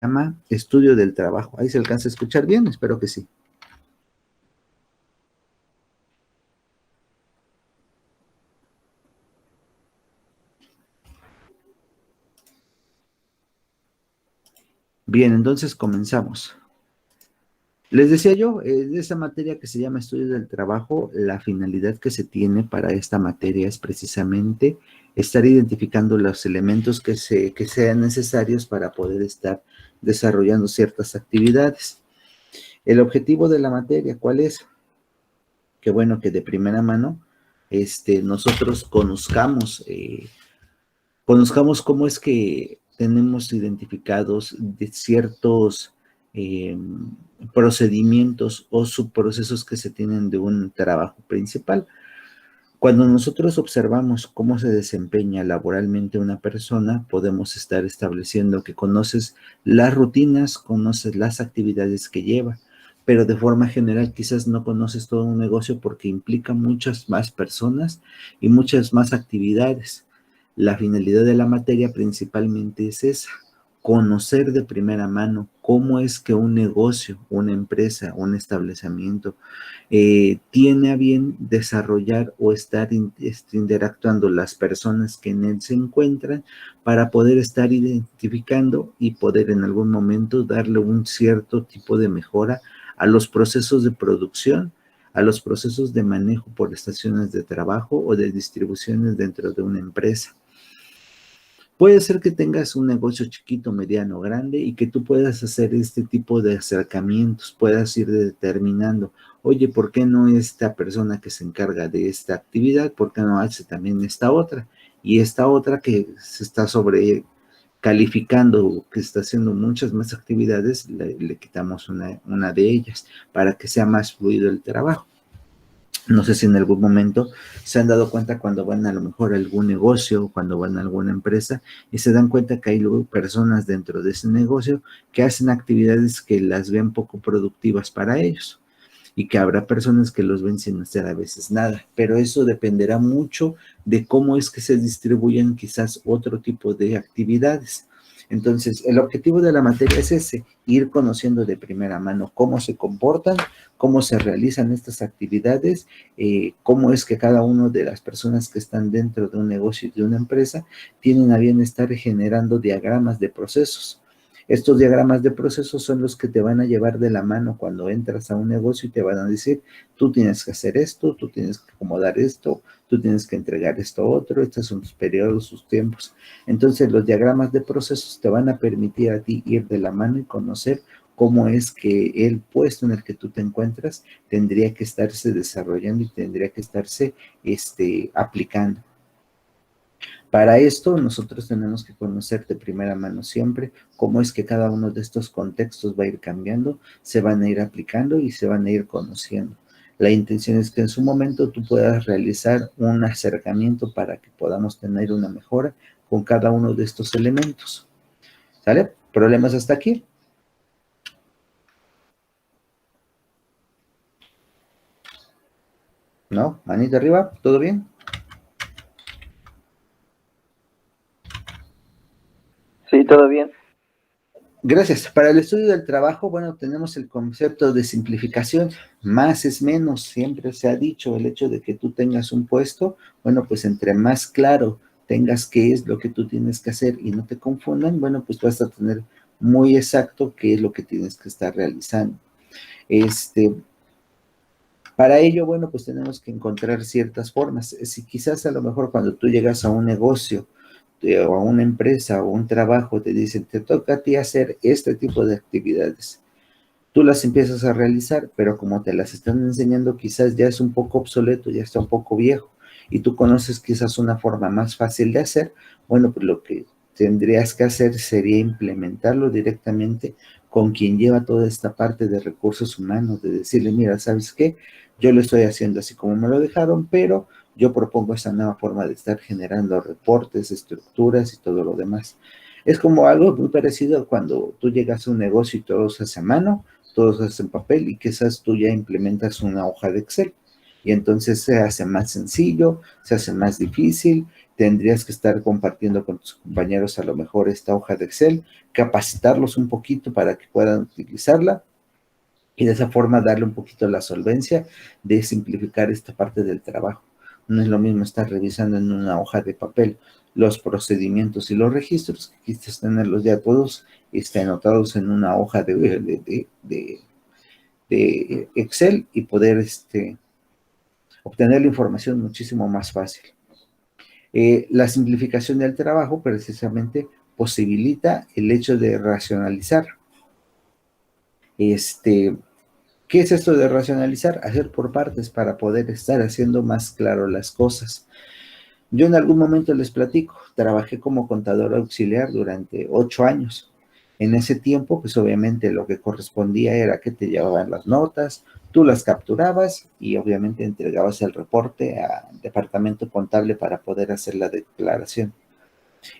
llama estudio del trabajo. Ahí se alcanza a escuchar bien, espero que sí. Bien, entonces comenzamos. Les decía yo, de esa materia que se llama estudio del trabajo, la finalidad que se tiene para esta materia es precisamente estar identificando los elementos que sean necesarios para poder estar desarrollando ciertas actividades. El objetivo de la materia, ¿cuál es? Que bueno, que de primera mano nosotros conozcamos cómo es que tenemos identificados de ciertos eh, procedimientos o subprocesos que se tienen de un trabajo principal. Cuando nosotros observamos cómo se desempeña laboralmente una persona, podemos estar estableciendo que conoces las rutinas, conoces las actividades que lleva, pero de forma general quizás no conoces todo un negocio porque implica muchas más personas y muchas más actividades. La finalidad de la materia principalmente es esa, conocer de primera mano cómo es que un negocio, una empresa, un establecimiento tiene a bien desarrollar o estar interactuando las personas que en él se encuentran para poder estar identificando y poder en algún momento darle un cierto tipo de mejora a los procesos de producción, a los procesos de manejo por estaciones de trabajo o de distribuciones dentro de una empresa. Puede ser que tengas un negocio chiquito, mediano, grande y que tú puedas hacer este tipo de acercamientos, puedas ir determinando, oye, ¿por qué no esta persona que se encarga de esta actividad, por qué no hace también esta otra? Y esta otra que se está sobre calificando, que está haciendo muchas más actividades, le quitamos una de ellas para que sea más fluido el trabajo. No sé si en algún momento se han dado cuenta cuando van a lo mejor a algún negocio, cuando van a alguna empresa y se dan cuenta que hay luego personas dentro de ese negocio que hacen actividades que las ven poco productivas para ellos y que habrá personas que los ven sin hacer a veces nada, pero eso dependerá mucho de cómo es que se distribuyen quizás otro tipo de actividades. Entonces, el objetivo de la materia es ese, ir conociendo de primera mano cómo se comportan, cómo se realizan estas actividades, cómo es que cada una de las personas que están dentro de un negocio y de una empresa tienen a bien estar generando diagramas de procesos. Estos diagramas de procesos son los que te van a llevar de la mano cuando entras a un negocio y te van a decir, tú tienes que hacer esto, tú tienes que acomodar esto, tú tienes que entregar esto otro, estos son tus periodos, sus tiempos. Entonces, los diagramas de procesos te van a permitir a ti ir de la mano y conocer cómo es que el puesto en el que tú te encuentras tendría que estarse desarrollando y tendría que estarse aplicando. Para esto, nosotros tenemos que conocer de primera mano siempre cómo es que cada uno de estos contextos va a ir cambiando, se van a ir aplicando y se van a ir conociendo. La intención es que en su momento tú puedas realizar un acercamiento para que podamos tener una mejora con cada uno de estos elementos. ¿Sale? ¿Problemas hasta aquí? ¿No? ¿Manita arriba? ¿Todo bien? Sí, todo bien. Gracias. Para el estudio del trabajo, bueno, tenemos el concepto de simplificación. Más es menos. Siempre se ha dicho el hecho de que tú tengas un puesto, bueno, pues entre más claro tengas qué es lo que tú tienes que hacer y no te confundan, bueno, pues vas a tener muy exacto qué es lo que tienes que estar realizando. Este, para ello, bueno, pues tenemos que encontrar ciertas formas. Si quizás a lo mejor cuando tú llegas a un negocio o a una empresa o un trabajo, te dicen, te toca a ti hacer este tipo de actividades. Tú las empiezas a realizar, pero como te las están enseñando, quizás ya es un poco obsoleto, ya está un poco viejo, y tú conoces quizás una forma más fácil de hacer, bueno, pues lo que tendrías que hacer sería implementarlo directamente con quien lleva toda esta parte de recursos humanos, de decirle, mira, ¿sabes qué? Yo lo estoy haciendo así como me lo dejaron, pero yo propongo esta nueva forma de estar generando reportes, estructuras y todo lo demás. Es como algo muy parecido cuando tú llegas a un negocio y todo se hace a mano, todos hacen papel y quizás tú ya implementas una hoja de Excel y entonces se hace más sencillo, se hace más difícil, tendrías que estar compartiendo con tus compañeros a lo mejor esta hoja de Excel, capacitarlos un poquito para que puedan utilizarla y de esa forma darle un poquito la solvencia de simplificar esta parte del trabajo. No es lo mismo estar revisando en una hoja de papel los procedimientos y los registros, que quisieras tenerlos ya todos anotados en una hoja de Excel y poder obtener la información muchísimo más fácil. La simplificación del trabajo precisamente posibilita el hecho de racionalizar. ¿Qué es esto de racionalizar? Hacer por partes para poder estar haciendo más claro las cosas. Yo en algún momento les platico, trabajé como contador auxiliar durante 8 años. En ese tiempo, pues obviamente lo que correspondía era que te llevaban las notas, tú las capturabas y obviamente entregabas el reporte al departamento contable para poder hacer la declaración.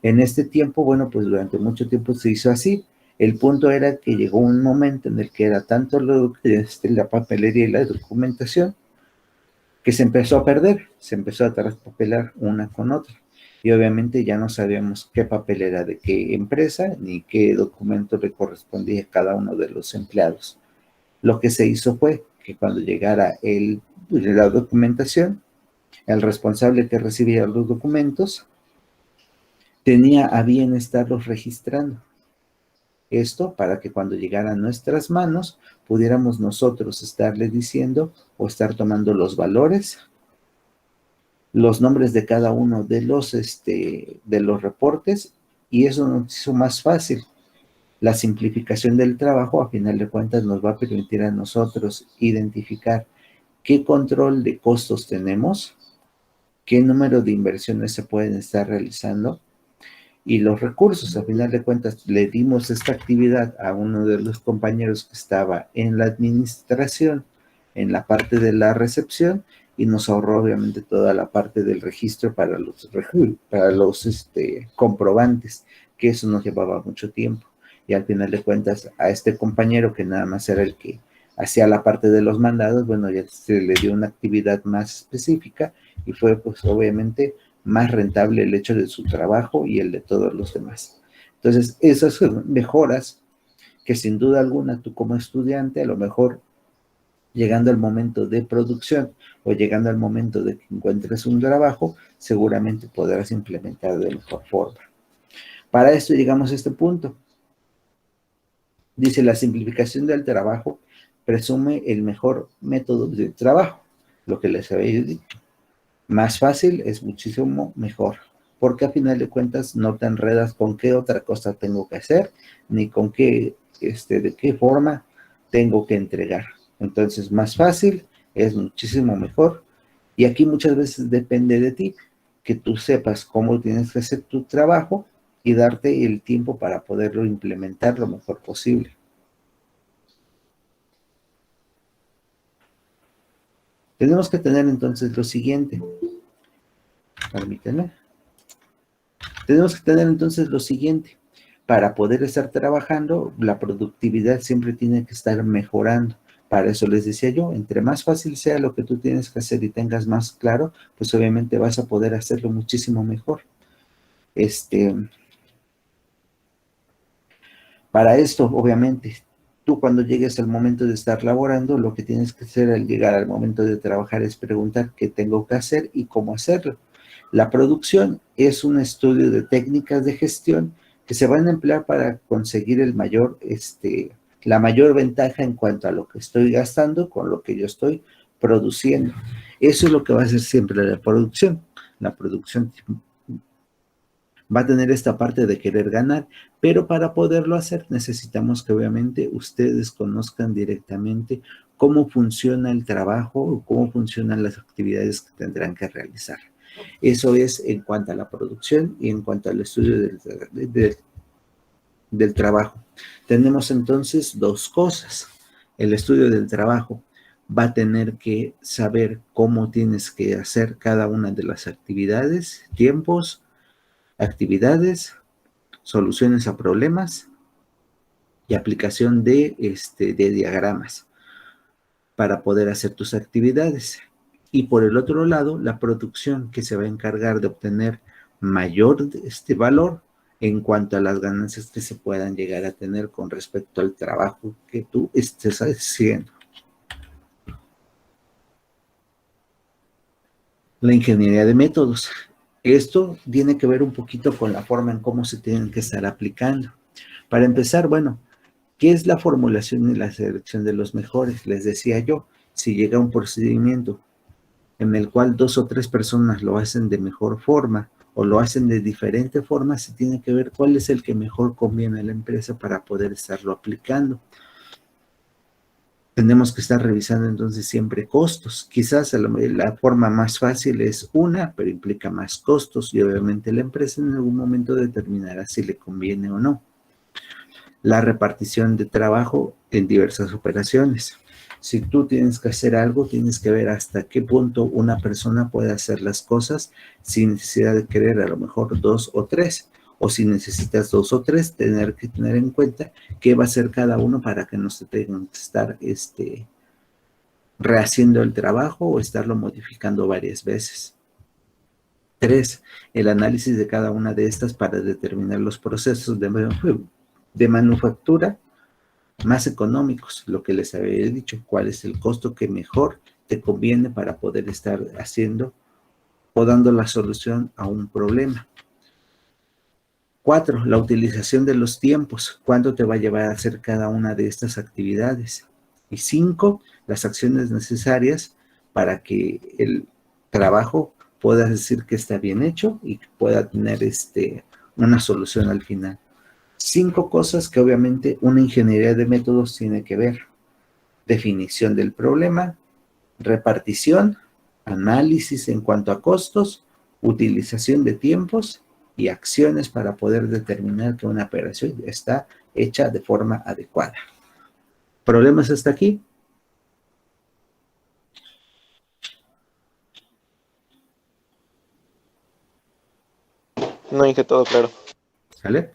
En este tiempo, bueno, pues durante mucho tiempo se hizo así. El punto era que llegó un momento en el que era tanto la papelería y la documentación que se empezó a perder, se empezó a traspapelar una con otra. Y obviamente ya no sabíamos qué papel era de qué empresa ni qué documento le correspondía a cada uno de los empleados. Lo que se hizo fue que cuando llegara la documentación, el responsable que recibía los documentos tenía a bien estarlos registrando. Esto para que cuando llegara a nuestras manos pudiéramos nosotros estarle diciendo o estar tomando los valores, los nombres de cada uno de los reportes, y eso nos hizo más fácil. La simplificación del trabajo, a final de cuentas, nos va a permitir a nosotros identificar qué control de costos tenemos, qué número de inversiones se pueden estar realizando, y los recursos. A final de cuentas, le dimos esta actividad a uno de los compañeros que estaba en la administración, en la parte de la recepción, y nos ahorró obviamente toda la parte del registro para los comprobantes, que eso nos llevaba mucho tiempo. Y al final de cuentas, a este compañero que nada más era el que hacía la parte de los mandados, bueno, ya se le dio una actividad más específica y fue pues obviamente más rentable el hecho de su trabajo y el de todos los demás. Entonces, esas son mejoras que sin duda alguna tú como estudiante, a lo mejor llegando al momento de producción o llegando al momento de que encuentres un trabajo, seguramente podrás implementar de mejor forma. Para esto llegamos a este punto. Dice, la simplificación del trabajo presume el mejor método de trabajo, lo que les había dicho. Más fácil es muchísimo mejor, porque a final de cuentas no te enredas con qué otra cosa tengo que hacer, ni con qué, de qué forma tengo que entregar. Entonces, más fácil es muchísimo mejor. Y aquí muchas veces depende de ti, que tú sepas cómo tienes que hacer tu trabajo y darte el tiempo para poderlo implementar lo mejor posible. Tenemos que tener entonces lo siguiente. Permítanme. Tenemos que tener entonces lo siguiente. Para poder estar trabajando, la productividad siempre tiene que estar mejorando. Para eso les decía yo, entre más fácil sea lo que tú tienes que hacer y tengas más claro, pues obviamente vas a poder hacerlo muchísimo mejor. Para esto, obviamente, tú cuando llegues al momento de estar laborando, lo que tienes que hacer al llegar al momento de trabajar es preguntar qué tengo que hacer y cómo hacerlo. La producción es un estudio de técnicas de gestión que se van a emplear para conseguir la mayor ventaja en cuanto a lo que estoy gastando con lo que yo estoy produciendo. Eso es lo que va a hacer siempre la producción. La producción va a tener esta parte de querer ganar, pero para poderlo hacer necesitamos que obviamente ustedes conozcan directamente cómo funciona el trabajo o cómo funcionan las actividades que tendrán que realizar. Eso es en cuanto a la producción y en cuanto al estudio del trabajo. Tenemos entonces dos cosas. El estudio del trabajo va a tener que saber cómo tienes que hacer cada una de las actividades, tiempos, actividades, soluciones a problemas y aplicación de diagramas para poder hacer tus actividades. y por el otro lado, la producción que se va a encargar de obtener mayor valor en cuanto a las ganancias que se puedan llegar a tener con respecto al trabajo que tú estés haciendo. La ingeniería de métodos. Esto tiene que ver un poquito con la forma en cómo se tienen que estar aplicando. Para empezar, bueno, ¿qué es la formulación y la selección de los mejores? Les decía yo, si llega un procedimiento en el cual 2 o 3 personas lo hacen de mejor forma o lo hacen de diferente forma, se tiene que ver cuál es el que mejor conviene a la empresa para poder estarlo aplicando. Tenemos que estar revisando entonces siempre costos. Quizás la forma más fácil es una, pero implica más costos y obviamente la empresa en algún momento determinará si le conviene o no. La repartición de trabajo en diversas operaciones. Si tú tienes que hacer algo, tienes que ver hasta qué punto una persona puede hacer las cosas sin necesidad de querer a lo mejor 2 o 3. O si necesitas 2 o 3, tener que tener en cuenta qué va a hacer cada uno para que no se tengan que estar rehaciendo el trabajo o estarlo modificando varias veces. 3. El análisis de cada una de estas para determinar los procesos de manufactura más económicos, lo que les había dicho, cuál es el costo que mejor te conviene para poder estar haciendo o dando la solución a un problema. 4. La utilización de los tiempos, cuánto te va a llevar a hacer cada una de estas actividades. Y 5. Las acciones necesarias para que el trabajo puedas decir que está bien hecho y que pueda tener una solución al final. 5 cosas que obviamente una ingeniería de métodos tiene que ver. Definición del problema, repartición, análisis en cuanto a costos, utilización de tiempos y acciones para poder determinar que una operación está hecha de forma adecuada. ¿Problemas hasta aquí? No dije todo claro. ¿Sale?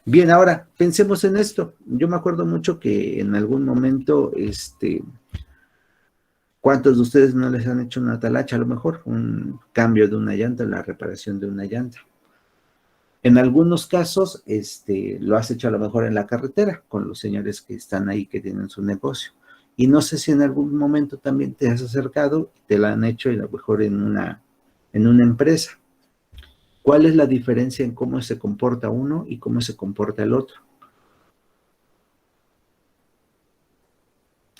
Bien, ahora pensemos en esto. Yo me acuerdo mucho que en algún momento, ¿cuántos de ustedes no les han hecho una talacha? A lo mejor un cambio de una llanta, la reparación de una llanta. En algunos casos, lo has hecho a lo mejor en la carretera, con los señores que están ahí, que tienen su negocio. Y no sé si en algún momento también te has acercado, te la han hecho a lo mejor en una empresa. ¿Cuál es la diferencia en cómo se comporta uno y cómo se comporta el otro?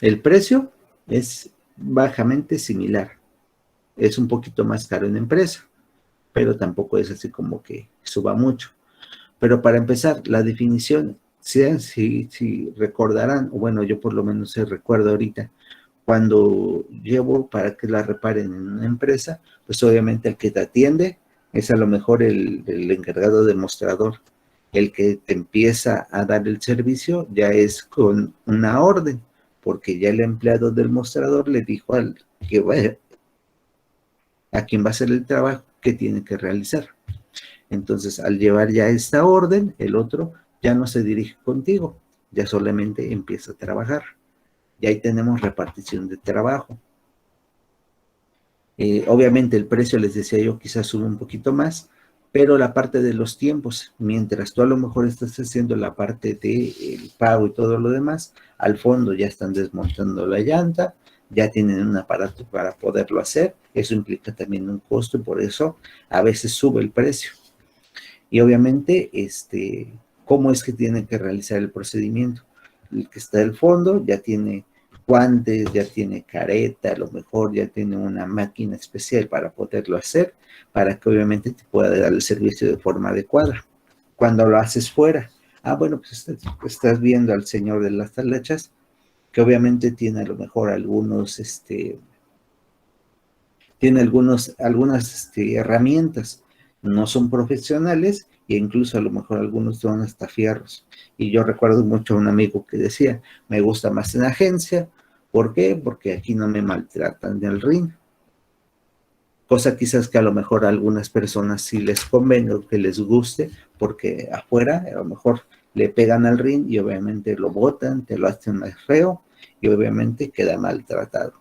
El precio es bajamente similar. Es un poquito más caro en empresa, pero tampoco es así como que suba mucho. Pero para empezar, la definición, si recordarán, o bueno, yo por lo menos recuerdo ahorita, cuando llevo para que la reparen en una empresa, pues obviamente el que te atiende es a lo mejor el encargado de mostrador. El que te empieza a dar el servicio ya es con una orden, porque ya el empleado del mostrador le dijo a quien va a hacer el trabajo que tiene que realizar. Entonces, al llevar ya esta orden, el otro ya no se dirige contigo, ya solamente empieza a trabajar. Y ahí tenemos repartición de trabajo. Obviamente el precio, les decía yo, quizás sube un poquito más, pero la parte de los tiempos, mientras tú a lo mejor estás haciendo la parte del pago y todo lo demás, al fondo ya están desmontando la llanta, ya tienen un aparato para poderlo hacer, eso implica también un costo y por eso a veces sube el precio. Y obviamente, ¿cómo es que tienen que realizar el procedimiento? El que está al fondo ya tiene guantes, ya tiene careta, a lo mejor ya tiene una máquina especial para poderlo hacer, para que obviamente te pueda dar el servicio de forma adecuada. Cuando lo haces fuera, bueno, pues estás viendo al señor de las talachas, que obviamente tiene a lo mejor tiene algunas herramientas, no son profesionales e incluso a lo mejor algunos son hasta fierros. Y yo recuerdo mucho a un amigo que decía, me gusta más en agencia, ¿por qué? Porque aquí no me maltratan en el ring. Cosa quizás que a lo mejor a algunas personas sí les convenga o que les guste, porque afuera a lo mejor le pegan al ring y obviamente lo botan, te lo hacen más feo y obviamente queda maltratado.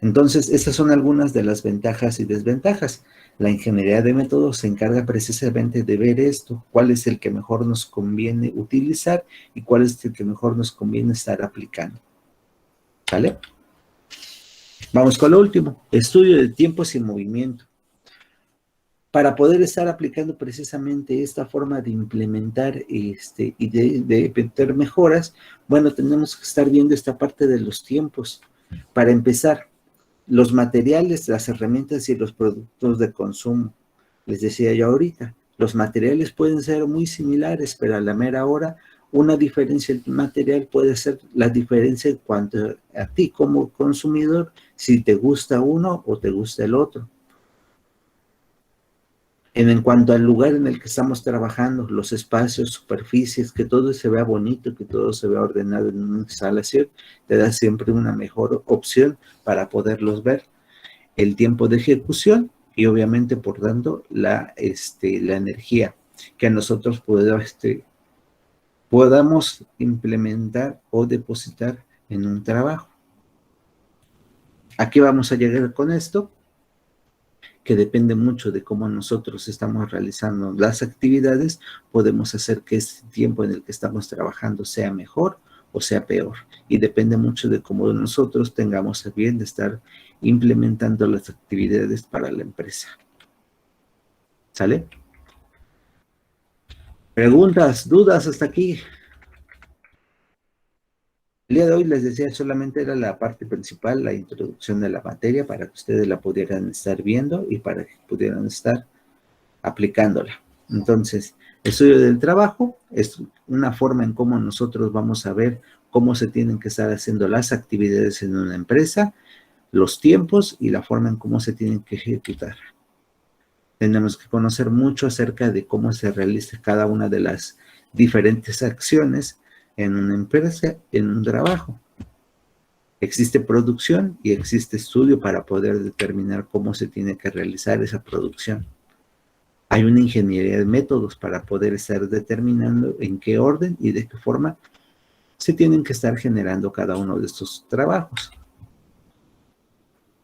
Entonces, estas son algunas de las ventajas y desventajas. La ingeniería de métodos se encarga precisamente de ver esto, cuál es el que mejor nos conviene utilizar y cuál es el que mejor nos conviene estar aplicando. ¿Vale? Vamos con lo último, estudio de tiempos y movimiento. Para poder estar aplicando precisamente esta forma de implementar y de meter mejoras, bueno, tenemos que estar viendo esta parte de los tiempos. Para empezar, los materiales, las herramientas y los productos de consumo. Les decía yo ahorita, los materiales pueden ser muy similares, pero a la mera hora, una diferencia en material puede ser la diferencia en cuanto a ti como consumidor, si te gusta uno o te gusta el otro. En cuanto al lugar en el que estamos trabajando, los espacios, superficies, que todo se vea bonito, que todo se vea ordenado en una instalación, te da siempre una mejor opción para poderlos ver. El tiempo de ejecución y obviamente, por tanto, la energía que nosotros podamos implementar o depositar en un trabajo. ¿A qué vamos a llegar con esto? Que depende mucho de cómo nosotros estamos realizando las actividades, podemos hacer que este tiempo en el que estamos trabajando sea mejor o sea peor. Y depende mucho de cómo nosotros tengamos a bien de estar implementando las actividades para la empresa. ¿Sale? ¿Preguntas, dudas hasta aquí? El día de hoy les decía solamente era la parte principal, la introducción de la materia para que ustedes la pudieran estar viendo y para que pudieran estar aplicándola. Entonces, estudio del trabajo es una forma en cómo nosotros vamos a ver cómo se tienen que estar haciendo las actividades en una empresa, los tiempos y la forma en cómo se tienen que ejecutar. Tenemos que conocer mucho acerca de cómo se realiza cada una de las diferentes acciones en una empresa, en un trabajo. Existe producción y existe estudio para poder determinar cómo se tiene que realizar esa producción. Hay una ingeniería de métodos para poder estar determinando en qué orden y de qué forma se tienen que estar generando cada uno de estos trabajos.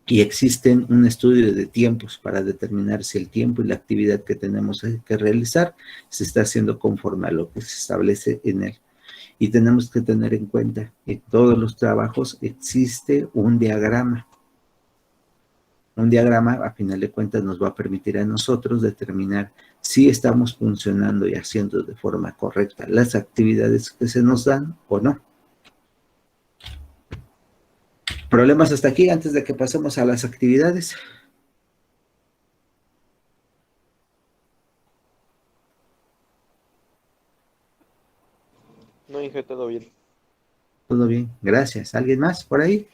Y existen un estudio de tiempos para determinar si el tiempo y la actividad que tenemos que realizar se está haciendo conforme a lo que se establece en él. Y tenemos que tener en cuenta que en todos los trabajos existe un diagrama. Un diagrama, a final de cuentas, nos va a permitir a nosotros determinar si estamos funcionando y haciendo de forma correcta las actividades que se nos dan o no. ¿Problemas hasta aquí antes de que pasemos a las actividades? No, Inge, todo bien. Todo bien, gracias. ¿Alguien más por ahí?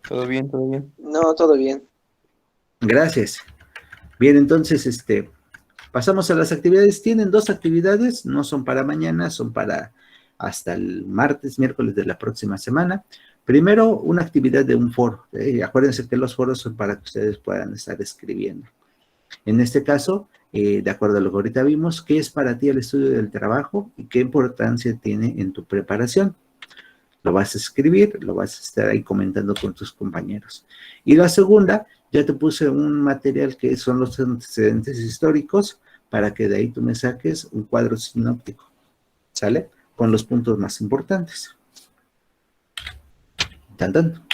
Todo bien, todo bien. No, todo bien. Gracias. Bien, entonces, pasamos a las actividades. Tienen 2 actividades, no son para mañana, son para hasta el martes, miércoles de la próxima semana. Primero, una actividad de un foro. Acuérdense que los foros son para que ustedes puedan estar escribiendo. En este caso, de acuerdo a lo que ahorita vimos, ¿qué es para ti el estudio del trabajo y qué importancia tiene en tu preparación? Lo vas a escribir, lo vas a estar ahí comentando con tus compañeros. Y la segunda, ya te puse un material que son los antecedentes históricos para que de ahí tú me saques un cuadro sinóptico, ¿sale? Con los puntos más importantes. Tan, tan.